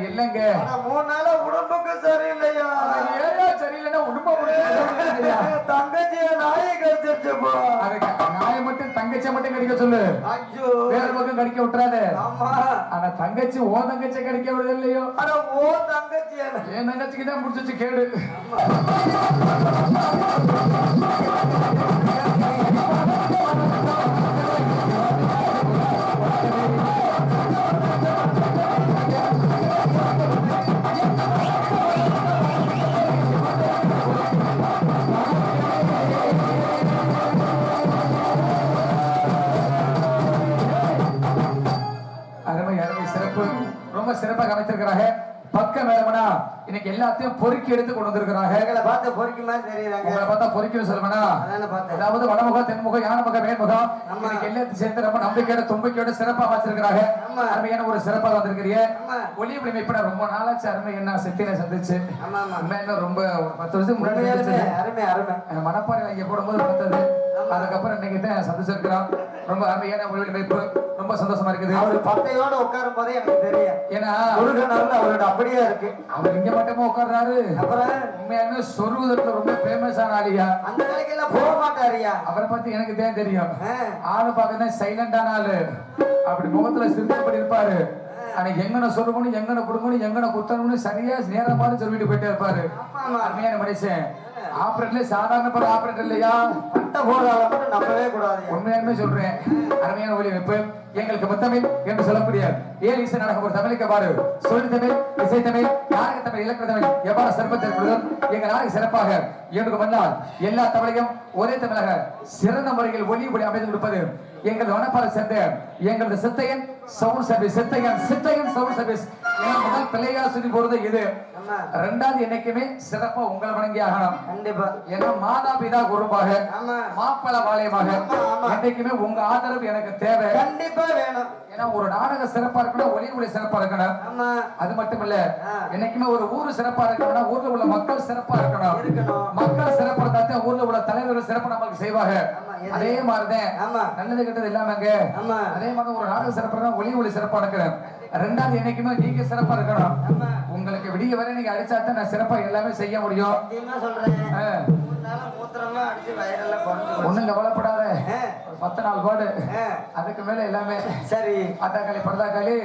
இல்லங்க 3 நாளா உடம்புக்கு சரியில்லையா? சரியில்லைன்னா உடம்பு தங்கச்சிய நாயை கடிச்சிருச்சு போ. நாயை மட்டும் தங்கச்சியை மட்டும் கடிக்க சொல்லு. ஐயோ வேற பக்கம் கடிக்க விட்டுறாத. ஆமா ஆனா தங்கச்சி ஓ தங்கச்சி கடிக்க விடுறது இல்லையோ? ஆனா ஓ தங்கச்சி என் தங்கச்சிக்கு தான் முடிச்சிச்சு கேடு. ரொம்ப சிறப்பாக அமைத்திருக்கிறாங்க. பக்க மேலமனா இன்னைக்கு எல்லாத்தையும் பொறுக்கி எடுத்து கொண்டு வந்திருக்கிறாங்க. எங்களை பார்த்து பொறுக்கி மாதிரி தெரியுறாங்க. உங்களை பார்த்தா பொறுக்கி சொல்லுவனா? அதாவது வடமுகம் தென்முகம் யானமுகம் மேன்முகம் இன்னைக்கு எல்லாத்தையும் சேர்த்து ரொம்ப நம்பிக்கையோட தும்பிக்கையோட சிறப்பாக வச்சிருக்கிறாங்க. அருமையான ஒரு சிறப்பாக வந்திருக்கிறீங்க. ஒளி ஒளி இப்ப ரொம்ப நாளாச்சு அருமை என்ன செத்தினை சந்திச்சு ரொம்ப 10 வருஷத்துக்கு முன்னாடி அருமை அருமை மனப்பாறை இங்க போடும்போது பார்த்தது. அதுக்கப்புறம் இன்னைக்கு தான் சந்திச்சிருக்கிறோம். ரொம்ப அருமையான ஒளி வைப்பு ரொம்ப சந்தோஷமா இருக்குது. அவர் பட்டையோட உட்காரும் போதே எனக்கு தெரியும். ஏன்னா அவரோட அப்படியே இருக்கு. அவர் இங்க மட்டுமா உட்கார்றாரு. அப்புறம் உண்மையான சொருவதற்கு ரொம்ப ஃபேமஸ் ஆன ஆளியா. அந்த வேலைக்கெல்லாம் போக மாட்டாரியா. அவரை பத்தி எனக்கு தான் தெரியும். ஆளு பார்க்கதான் சைலண்டான ஆளு. அப்படி முகத்துல சிரிச்சபடி இருப்பாரு. ஆனா எங்கன சொல்லணும் எங்கன கொடுக்கணும் எங்கன குத்தணும்னு சரியா நேரமானு சொல்லிட்டு போயிட்டே இருப்பாரு. அருமையான மனுஷன். ஆபரேட்டர்ல சாதாரண ஆபரேட்டர் இல்லையா? பட்ட போடாத நம்பவே கூடாது. உண்மையாலுமே சொல்றேன். அருமையான ஒளி வைப்பு எங்களுக்கு முத்தமிழ் என்று சொல்லக்கூடிய 7 இசை நாடகம் ஒரு தமிழுக்கு பாரு சொல்லி தமிழ் இசை தமிழ் நாடக தமிழ் இலக்கண தமிழ் எவ்வாறு சிறப்பத்திருக்கிறதும் எங்கள் நாடக சிறப்பாக எனக்கு முன்னால் எல்லா தமிழையும் ஒரே தமிழக சிறந்த முறையில் ஒளி ஒளி அமைந்து கொடுப்பது எங்கள் வனப்பாறை சேர்ந்த எங்களது Chithaiyan sound service Chithaiyan sound service முதல் பிள்ளையா சொல்லி போறது இது. 2வது என்னைக்குமே சிறப்பா உங்களை வணங்கி ஆகணும். கண்டிப்பா. ஏன்னா மாதா பிதா குருவாக மாப்பள வாளையமாக என்னைக்குமே உங்க ஆதரவு எனக்கு தேவை. கண்டிப்பா வேணும். ஏன்னா ஒரு நாடக சிறப்பா இருக்கணும் ஒளி ஒளி சிறப்பா இருக்கணும். அது மட்டும் இல்ல என்னைக்குமே ஒரு ஊரு சிறப்பா இருக்கணும்னா ஊர்ல உள்ள மக்கள் சிறப்பா இருக்கணும். மக்கள் சிறப்பா இருந்தா ஊர்ல உள்ள தலைவர்கள் சிறப்பு நமக்கு செய்வாங்க. அதே மாதிரிதான் நல்லது கெட்டது இல்லாமங்க. அதே மாதிரி ஒரு நாடக சிறப்பா ஒளி ஒளி சிறப்பா இருக்கணும். 2வது என்னைக்குமே நீங்க சிறப்பா இருக்கணும். உங்களுக்கு விடிய வரை நீங்க அடிச்சாதான் நான் சிறப்பா எல்லாமே செய்ய முடியும். ஒண்ணும் கவலைப்படாத. 10 நாள் கோடு அதுக்கு மேல எல்லாமே சரி. அத்தாக்காளி பரதாக்காளி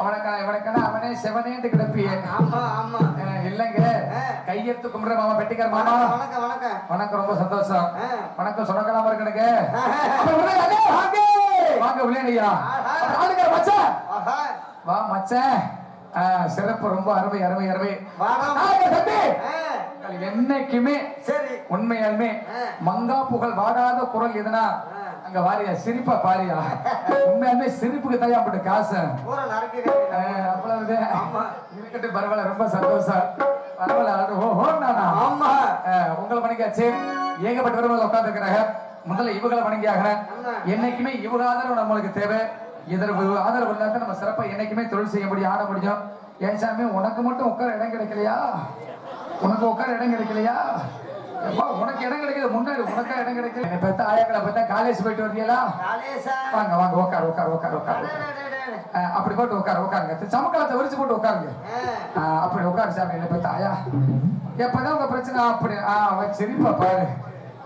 அவனுக்கான அவனே செவனேந்து கிடப்பிய இல்லங்க. கையெடுத்து கும்பிடுற மாமா பெட்டிக்கார மாமா வணக்கம். ரொம்ப சந்தோஷம். வணக்கம் சொன்னக்கலாம இருக்கணுங்க. வாங்க விளையாடியா வா மச்சான். சிறப்பு ரொம்ப அருமை அருமை அருமை. என்னைக்குமே சரி உண்மையாலுமே மங்கா புகழ் வாடாத குரல் எதுனா அங்க வாரியா சிரிப்பா பாரியா. உண்மையாலுமே சிரிப்புக்கு தயாப்பட்ட காசு அவ்வளவுதான் இருக்கட்டும். பரவாயில்ல ரொம்ப சந்தோஷம். பரவாயில்ல உங்களை வணங்கியாச்சு. ஏகப்பட்டவர்கள் உட்கார்ந்து இருக்கிறாங்க. முதல்ல இவங்களை வணங்கியாக. என்னைக்குமே இவங்க ஆதரவு நம்மளுக்கு தேவை. இதற்கு ஆதரவு இல்லாத நம்ம சிறப்பா என்னைக்குமே தொழில் செய்ய முடியும், ஆட முடியும். ஏன் சாமி உனக்கு மட்டும் உட்கார இடம் கிடைக்கலையா? உனக்கு உட்கார இடம் கிடைக்கலையா? உனக்கு இடம் கிடைக்கல, முன்னாடி உனக்கா இடம் கிடைக்கல. என்னை பார்த்தா ஆயாக்களை பார்த்தா காலேஜ் போயிட்டு வரீங்களா? வாங்க வாங்க உட்காரு உட்காரு உட்காரு உட்காரு. அப்படி போட்டு உட்காருங்க. சமக்காலத்தை விரிச்சு போட்டு உட்காருங்க. அப்படி உட்காரு சாமி. என்னை பார்த்தா ஆயா எப்பதான் உங்க பிரச்சனை? அப்படி சரிப்பா பாரு.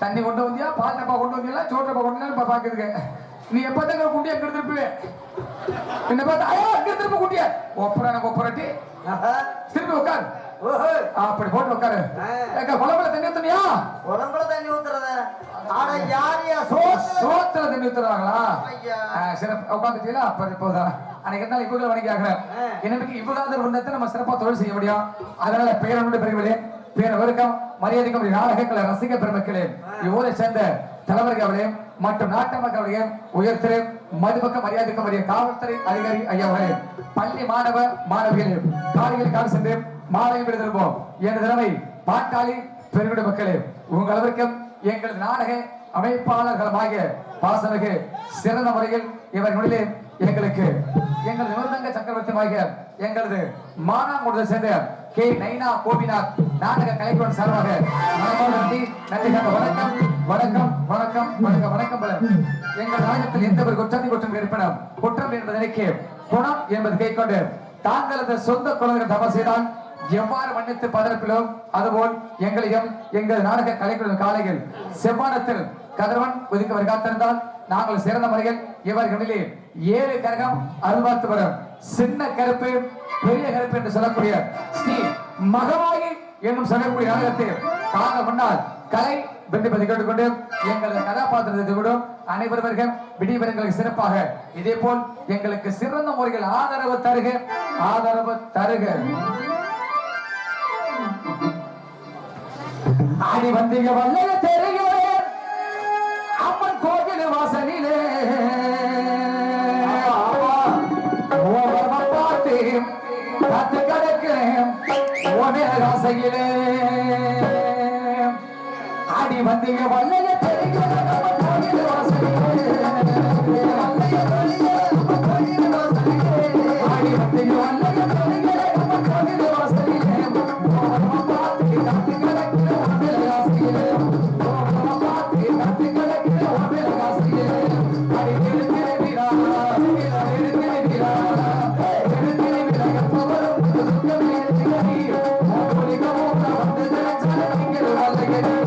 தண்ணி கொண்டு வந்தியா, பால் டப்பா கொண்டு வந்தீங்களா, சோறு டப்பா கொண்டு வந்தா பாக்குதுங்க. நீ எப்பதான் குட்டியா அங்க திருப்பி என்ன பார்த்தா ஐயா அங்க திருப்பி குட்டியா ஒப்பராட்டி திருப்பி உட்காரு. அப்படி போட்டு உட்காரு. குழம்புல தண்ணி ஊத்துனியா? குழம்புல தண்ணி ஊத்துறத சோத்துல தண்ணி ஊத்துறாங்களா? சிறப்பு உட்காந்துட்டீங்களா? அப்ப இப்போதான் அன்னைக்கு இருந்தாலும் இவங்களை வணங்கி ஆகிறேன். இன்னைக்கு இவ்வளவு ஒன்றத்தை நம்ம சிறப்பா தொழில் செய்ய முடியும். அதனால பேரனுடைய பெருவிலே பேரவருக்கம் மரியாதைக்கும் நாடகங்களை ரசிக பெருமக்களே, இவ்வூரை சேர்ந்த தலைவர்களே மற்றும் நாட்டு மக்களுடைய உயர்த்திரு மதுபக்க மரியாதைக்கும் உரிய காவல்துறை அதிகாரி ஐயாவர்களே, பள்ளி மாணவ மாணவிகளே, காலையில் கால் சென்று மாலை விடுதல்வோம் என்ற திறமை பாட்டாளி பெருங்குடி மக்களே, உங்கள் அளவிற்கும் எங்களது நாடக அமைப்பாளர்களுமாகிய பாசமிகு சிறந்த முறையில் இவர்களிலே எங்களுக்கு எங்களது நிமிர்தங்க சக்கரவர்த்தியாகிய எங்களது மானாங்குடத்தை சேர்ந்த கே நைனா கோபிநாத் நாடக கலைக்குழு சார்பாக நன்றி வணக்கம் வணக்கம் வணக்கம் வணக்கம் வணக்கம் பல. எங்கள் நாடகத்தில் எந்த ஒரு குற்றம் இருப்பினும் குற்றம் என்பதற்கு குணம் என்பது கை கொண்டு தாங்களது சொந்த குழந்தைகள் தவறு செய்தால் எவ்வாறு மன்னித்து பதற்பிலும் அதுபோல் எங்களையும் எங்கள் நாடக கலைக்குழு காலையில் செவ்வானத்தில் கதிரவன் ஒதுக்க காத்திருந்தால் நாங்கள் சிறந்த முறையில் இவர்களிலே 7 கரகம் அருள்வார்த்து வரும் சின்ன கருப்பு பெரிய கருப்பு என்று சொல்லக்கூடிய ஸ்ரீ மகவாகி என்னும் சொல்லக்கூடிய நாடகத்தில் கால முன்னால் கலை வென்று கேட்டுக்கொண்டு எங்களது கதாபாத்திரத்தை விடும் அனைவரும் விடிவர்களுக்கு சிறப்பாக இதே போல் எங்களுக்கு சிறந்த முறையில் ஆதரவு தருக ஆடி வந்தீங்க வல்லைய தெரியுமே அம்மன் கோவில் வாசலிலே பார்த்து காத்து கிடக்கிறேன் ஆசையிலே ஆடி வந்தீங்க வல்லைய தெரியுமே அம்மன் கோவில் வாசலிலே ஆடி வந்தீங்க வல்லைய தெரியுமே அம்மன் கோவில் வாசலிலே பார்த்து காத்து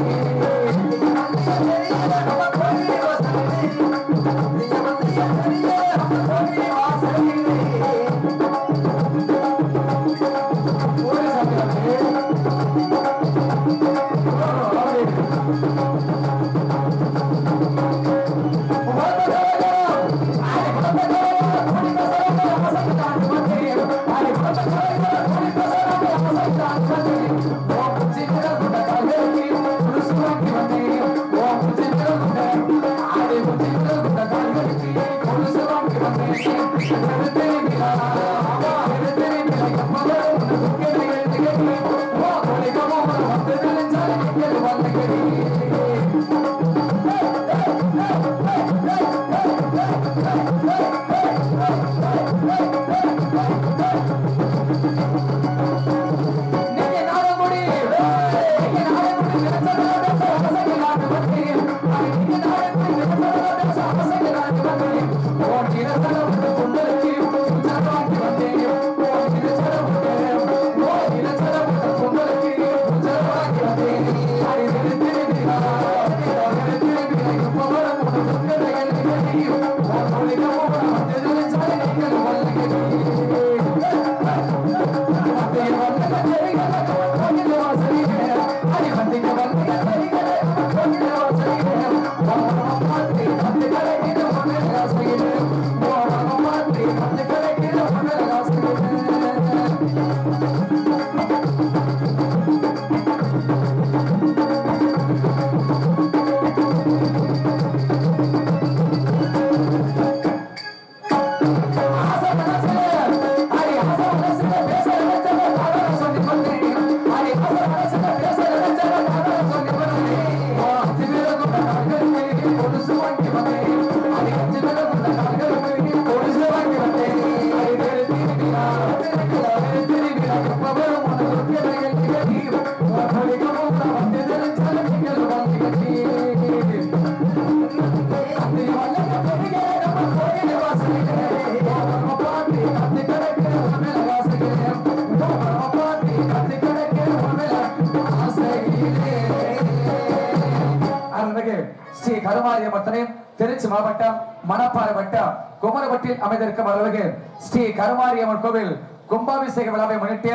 கருமாரியம்மன் துணை திருச்சி மாவட்டம் மணப்பாறை வட்டம் குமரவட்டில் அமைந்திருக்கும் அருள்மிகு ஸ்ரீ கருமாரியம்மன் கோவில் கும்பாபிஷேக விழாவை முன்னிட்டு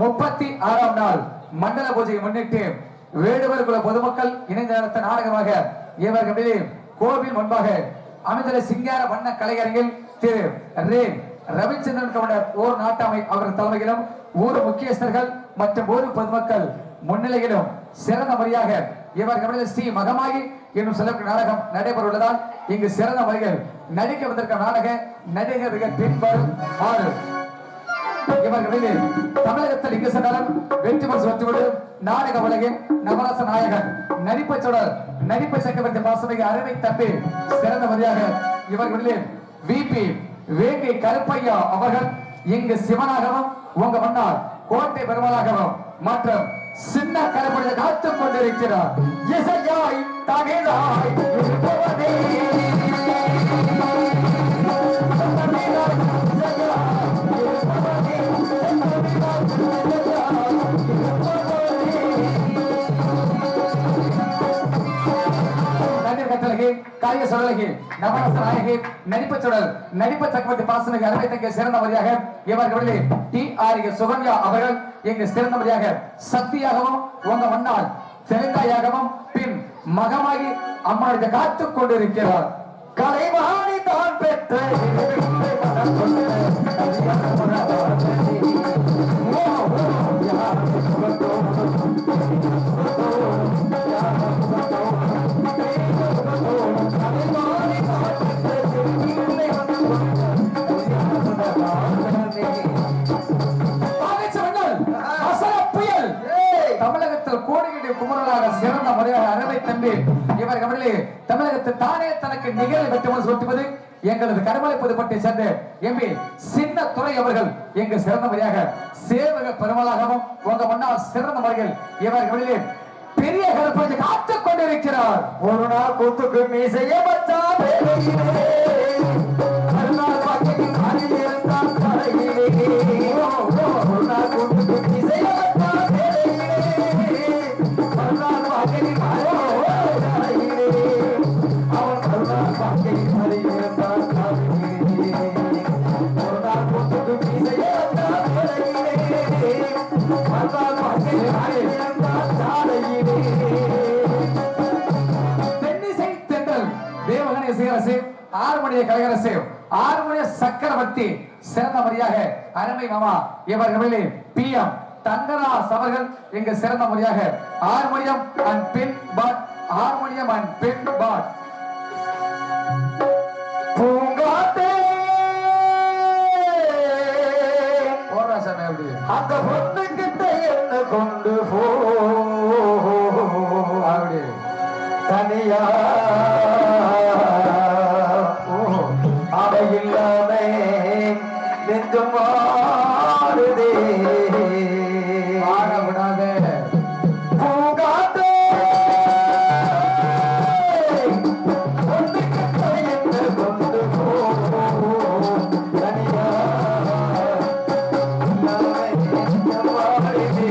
36ஆம் நாள் மண்டல பூஜையை முன்னிட்டு வேடுவர் குல பொதுமக்கள் இணைந்து நடத்த நாடகமாக இவர்களிடையே கோவில் முன்பாக அமைந்துள்ள சிங்கார வண்ண கலையரங்கில் திரு ரவிச்சந்திரன் கவுண்டர் ஓர் நாட்டாமை அவர்கள் தலைமையிலும் ஊர் முக்கியஸ்தர்கள் மற்றும் ஊர் பொதுமக்கள் முன்னிலையிலும் சிறந்த முறையாக இவர்கள் ஸ்ரீ மகமாயி என்னும் சொல்லக்கூடிய நாடகம் நடைபெற உள்ளதால் இங்கு சிறந்த முறைகள் நடிக்க வந்திருக்கும் நாடக நடிகர்கள் பின்வரும் 6 இவர்களில் தமிழகத்தில் இங்கு சென்றாலும் வெற்றி பரிசு பெற்றுவிடு நாடக உலகின் நவரச நாயகன் நடிப்பை சுடர் நடிப்பை சக்கரவர்த்தி பாசமிகு அருமை தம்பி சிறந்த முறையாக இவர்களில் விபி வேங்கை கருப்பையா அவர்கள் இங்கு சிவனாகவும் உங்க முன்னால் கோட்டை பெருமாளாகவும் மற்றும் சின்ன கருப்பையை காத்துக் கொண்டிருக்கிறார் இசையாய் தகிலாய் இருப்பவனே காரிய சொல்லகி நவரச நாயகி நடிப்பு சுடல் நடிப்பு சக்கரவர்த்தி பாசமிகு அருமை தங்கை சிறந்த முறையாக இவர்களிலே டி.ஆர். சுகன்யா அவர்கள் இங்கு சிறந்த முறையாக சக்தியாகவும் உங்க முன்னால் தெலுங்காயாகவும் பின் மகமாகி அம்மாவை காத்துக் கொண்டிருக்கிறார் கலைவாணி தான் பெற்ற தமிழகத்தில் கோடிக்கடி குமரலாக சிறந்த முறையாக அருமை தம்பி இவர்களே தமிழகத்தில் தானே தனக்கு நிகழ் வெற்றி சொட்டுவது எங்களது கருமலை புதுப்பட்டை சேர்ந்த எம்பி சின்ன துறை அவர்கள் எங்கு சிறந்த முறையாக சேவக பெருமளாகவும் உங்க முன்னால் சிறந்த முறையில் இவர்களிலே பெரிய கருப்பை காத்துக் கொண்டிருக்கிறார் ஒரு நாள் கூத்துக்கு மீசைய வச்சா ஆறுமணிய கலையரசு ஆறுமணிய சக்கரவர்த்தி சிறந்த முறையாக அருமை மாமா இவர்களிலே PM தங்கராஜ் அவர்கள் இங்கு சிறந்த முறையாக ஹார்மோனியம் அண்ட் பின் பாட் ஹார்மோனியம் அண்ட் பின் பாட் பூங்காத்தே போராசமே அப்படி அந்த பொண்ணு கிட்ட என்ன கொண்டு போ அப்படி தனியா அவையில்லாமே நெஞ்சம் மாறுதே ஆடவிடாத பூங்காத்தே பொண்ணு கிட்ட என்ன கொண்டு போ தனியா நெஞ்சம் மாறுதே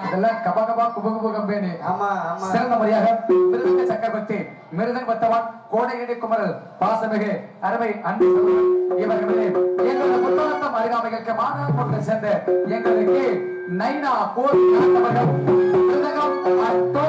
இதெல்லாம் கபா கபா குபு குபு கம்பெனி. ஆமா ஆமா. சிறந்த முறையாக மிருதங்க சக்கரவர்த்தி மிருதங்க பத்தவன் கோடையடி குமரல் பாசமிகு அருமை அன்பு இவர்களே எங்களது புத்தகத்தம் அருகாமைகளுக்கு மாநாடு கொண்டு சேர்ந்த எங்களுக்கு நைனா கோர் நாட்டவர்கள் மிருதகம் அட்டோ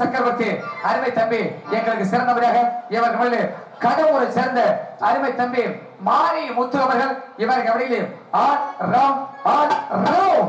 சக்கரவர்த்தி அருமை தம்பி எங்களுக்கு சிறந்தவராக இவர்கள் கடவுளை சேர்ந்த அருமை தம்பி மாரி முத்து அவர்கள் இவர்கள் வழியில் ஆட் ராம் ஆட் ராம்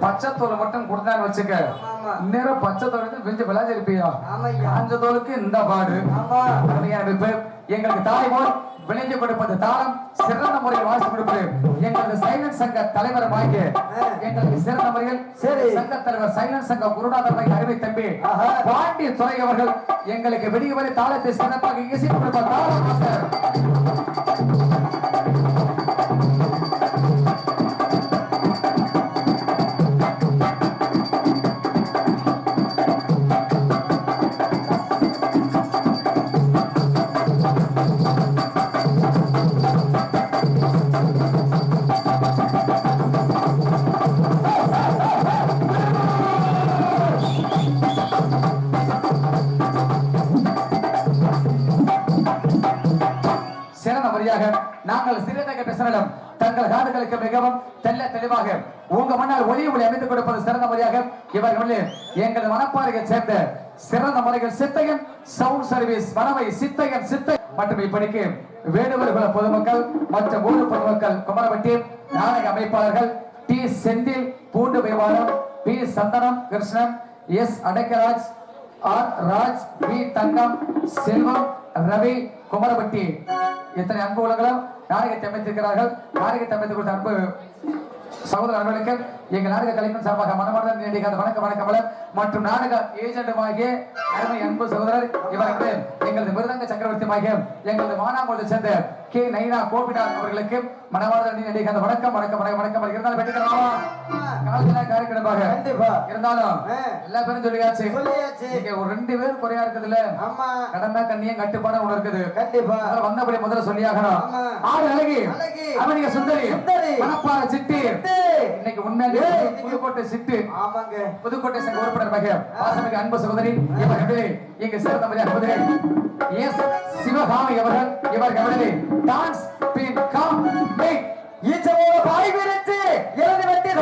பச்சைத்தோல் மட்டும் கொடுத்தான்னு வச்சுக்க நேரம் பச்சைத்தோலுக்கு கொஞ்சம் விளையாடி இருப்பியா காஞ்ச தோலுக்கு இந்த பாடு எங்களுக்கு தாய்மோர் விளைஞ்சு கொடுப்பது தாளம் சிறந்த முறையில் வாசி கொடுப்பது எங்களது சைலன்ட் சங்க தலைவர் வாங்கி எங்களுக்கு சிறந்த முறையில் சங்க தலைவர் சைலன்ட் சங்க குருநாதர் அருமை தம்பி பாண்டிய துறை அவர்கள் எங்களுக்கு வெடிவரை தாளத்தை சிறப்பாக இசை கொடுப்பார் தாளம் மாஸ்டர். நாங்கள் சிறிதாக பேசினாலும் தங்கள் காதுகளுக்கு மிகவும் தெளிவாக உங்க மன்னால் ஒளி அமைத்துக் கொடுப்பது சிறந்த முறையாக இவர்கள் எங்களது மனப்பாறையை சேர்ந்த சிறந்த முறைகள் சித்தையன் சவுண்ட் சர்வீஸ் மனவை சித்தையன் மற்றும் இப்படிக்கு வேடுவர் குல பொதுமக்கள் மற்றும் ஊர் பொதுமக்கள் குமரவட்டி நாடக அமைப்பாளர்கள் டி செந்தில் பூண்டு வியாபாரம் P Santhanam Krishnan S Adakkaraj R Raj P Thangam Selvam Ravi Kumaravatti இத்தனை அன்பு உலகளும் நாடகத்தை அமைத்திருக்கிறார்கள் நாடகத்தை அமைத்துக் கொடுத்த அன்பு சகோதர அன்பர்களுக்கு எங்கள் நாடக கலைஞர் சார்பாக மனமார்ந்த நீடிக்காத வணக்கம் மற்றும் நாடக ஏஜென்டுமாகிய அருமை அன்பு சகோதரர் இவர்கள் எங்களது மிருதங்க சக்கரவர்த்தியாகிய எங்களது மானாமூலை சேர்ந்த கே நைனா கோபிநாத் அவர்களுக்கு மனமார்ந்த நீடிக்காத வணக்கம் இருந்தாலும் வெட்டிக்கிறோமா காரியக்கிரமாக இருந்தாலும் எல்லா பேரும் சொல்லியாச்சு இங்க ஒரு 2 பேர் குறையா இருக்குதுல்ல கடமை கண்ணியம் கட்டுப்பாடு ஒண்ணு இருக்குது கண்டிப்பா வந்தபடி முதல்ல சொல்லியாகணும் ஆறு அழகி அவனிக சுந்தரி மணப்பாறை சிட்டி இன்னைக்கு உண்மையிலே புதுக்கோட்டை சிட்டு புதுக்கோட்டை சங்க உறுப்பினர் பாசமிகு அன்பு சகோதரி இவர்களே இங்கு சிறந்த மரியாதை எஸ் சிவகாமி அவர்கள் இவர்களே டான்ஸ் பின் கம் மேக் ஈச்சவோட பாய் விரிச்சு எழுதி வெட்டி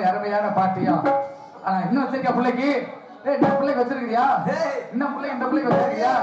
அருமையான பாட்டியா இன்னும் வச்சிருக்கியா பிள்ளைக்கு இந்த பிள்ளைக்கு வச்சிருக்கியா இந்த பிள்ளைக்கு வச்சிருக்கியா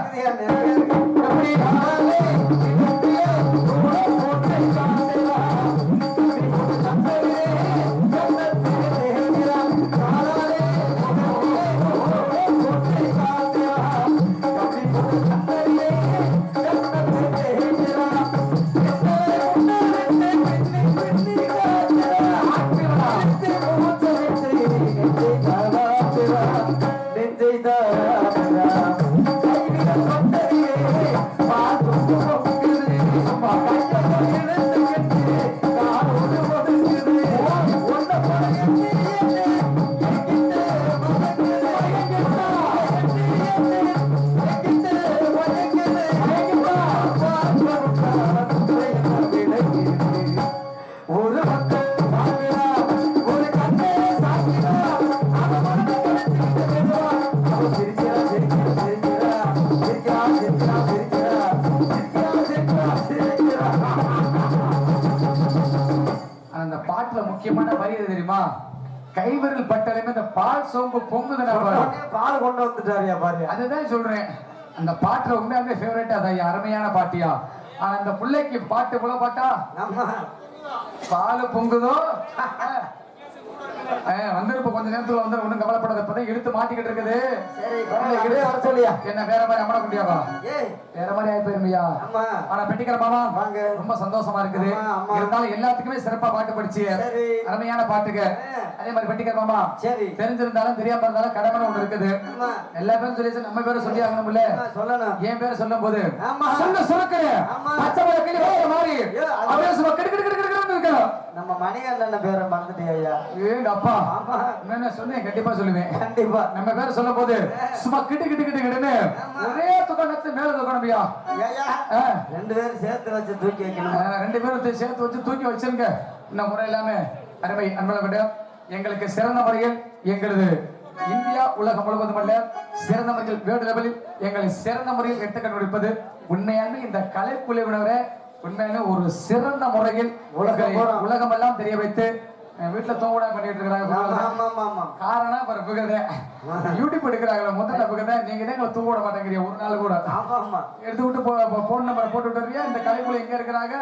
முக்கியமான வரி தெரியுமா கைவிரல் பட்டலையுமே இந்த பால் சோம்பு பொங்குதுன்னா பால் கொண்டு வந்துட்டாரியா பாரு அதுதான் சொல்றேன் அந்த பாட்டுல உண்மையாவே ஃபேவரட் அதான் அருமையான பாட்டியா ஆனா அந்த பிள்ளைக்கு பாட்டு போல பாட்டா பால் பொங்குதோ வந்திருப்ப கொஞ்ச நேரத்துல வந்து ஒண்ணும் கவலைப்படாத இப்பதான் இழுத்து மாட்டிக்கிட்டு இருக்குது என்ன வேற மாதிரி அமர முடியாவா வேற மாதிரி ஆயி போயிருமையா ஆனா பெட்டிக்கிற மாமா ரொம்ப சந்தோஷமா இருக்குது இருந்தாலும் எல்லாத்துக்குமே சிறப்பா பாட்டு படிச்சு அருமையான பாட்டுக்கு அதே மாதிரி பெட்டிக்கிற மாமா தெரிஞ்சிருந்தாலும் தெரியாம இருந்தாலும் கடமை ஒண்ணு இருக்குது எல்லா பேரும் சொல்லி நம்ம பேரை சொல்லி ஆகணும்ல என் பேரை சொல்லும் போது சுரக்கு பச்சை மாதிரி அப்படியே சும்மா நம்ம மணிகண்டன் பேரை மறந்துட்டியா அப்பா என்ன சொன்னேன் கண்டிப்பா சொல்லுவேன் கண்டிப்பா நம்ம பேரை சொல்லும் போது சும்மா கிட்டு ஒரே துக்கணத்து மேல துக்கணும்யா 2 பேரும் சேர்த்து வச்சு தூக்கி வைக்கணும் 2 பேரும் சேர்த்து வச்சு தூக்கி வச்சிருங்க இன்னும் முறை இல்லாம அருமை அன்பழகன் எங்களுக்கு சிறந்த முறையில் எங்களது இந்தியா உலகம் முழுவதும் அல்ல சிறந்த முறையில் வேர்ல்ட் லெவலில் எங்களை சிறந்த முறையில் எடுத்து கண்டுபிடிப்பது உண்மையான இந்த கலைக்குழுவினரை உண்மையில ஒரு சிறந்த முறையில் உலகம் எல்லாம் தெரிய வைத்து வீட்டுல தூங்கூட பண்ணிட்டு இருக்கிறாங்க காரணம் யூடியூப் எடுக்கிறாங்களா முதல்ல புகத நீங்க தான் எங்களை தூங்க விட மாட்டேங்கிறீங்க ஒரு நாள் கூட எடுத்து விட்டு போன் நம்பர் போட்டு விட்டுறியா இந்த கலைக்குழு எங்க இருக்கிறாங்க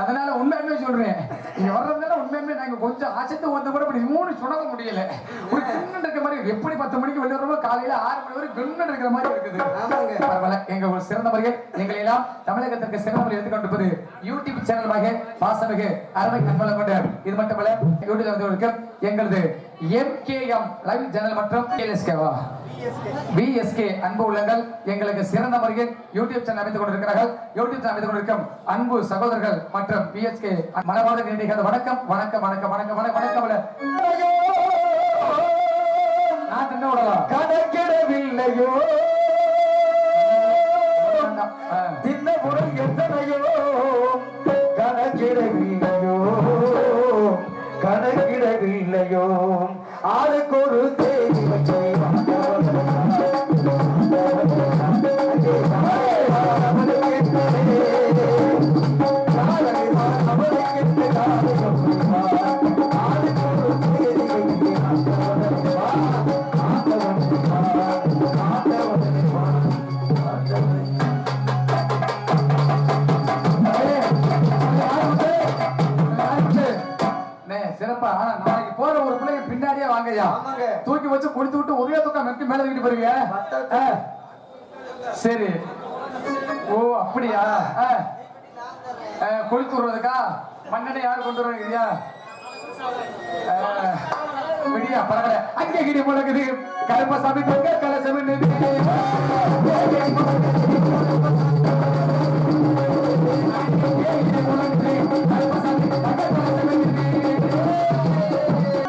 அதனால உண்மையுமே சொல்றேன் நீங்க வர்றதுனால உண்மையுமே நாங்க கொஞ்சம் ஆச்சத்தை வந்து கூட இப்படி 3 சுணங்க முடியல ஒரு கிண்ணு இருக்க மாதிரி எப்படி 10 மணிக்கு வெளியே வரமோ காலையில 6 மணி வரைக்கும் கிண்ணு இருக்கிற மாதிரி இருக்குது ஆமாங்க. பரவாயில்ல. எங்க ஒரு சிறந்த முறையில் எங்களை எல்லாம் தமிழகத்திற்கு சிறந்த முறையில் எடுத்துக்கொண்டிருப்பது யூடியூப் சேனலாக பாசமிகு அருமை அன்பலம் கொண்ட இது மட்டுமல்ல யூடியூப்ல வந்து இருக்கும் எங்களது MKM லைவ் சேனல் மற்றும் BSK அன்பு உள்ளங்கள் எங்களுக்கு சிறந்த முறையில் யூடியூப் சேனல் அமைத்துக் கொண்டிருக்கிறார்கள். யூடியூப் சேனல் அமைத்துக் கொண்டிருக்கும் அன்பு சகோதரர்கள் மற்றும் BSK மனவாத நீடிகள் வணக்கம் வணக்கம் வணக்கம் வணக்கம் வணக்கம் நான் என்ன விடலாம் கணக்கிடவில்லையோ தின்ன பொருள் எத்தனையோ கணக்கிடவில்லையோ ஆளுக்கு ஒரு தேதி சிறப்பா நாளைக்கு போற ஒரு பிள்ளைங்க பின்னாடியே வாங்கய்யா தூக்கி வச்சு குடித்து விட்டு ஒரே தூக்கம் மெட்டி மேல தூக்கிட்டு போறீங்க சரி ஓ அப்படியா குளித்து விடுறதுக்கா மண்ணெண்ணை யாரு கொண்டு வருவீங்க விடியா பரவாயில்ல அங்கே கிடி முழங்குது கருப்பசாமி தொங்க கலசம்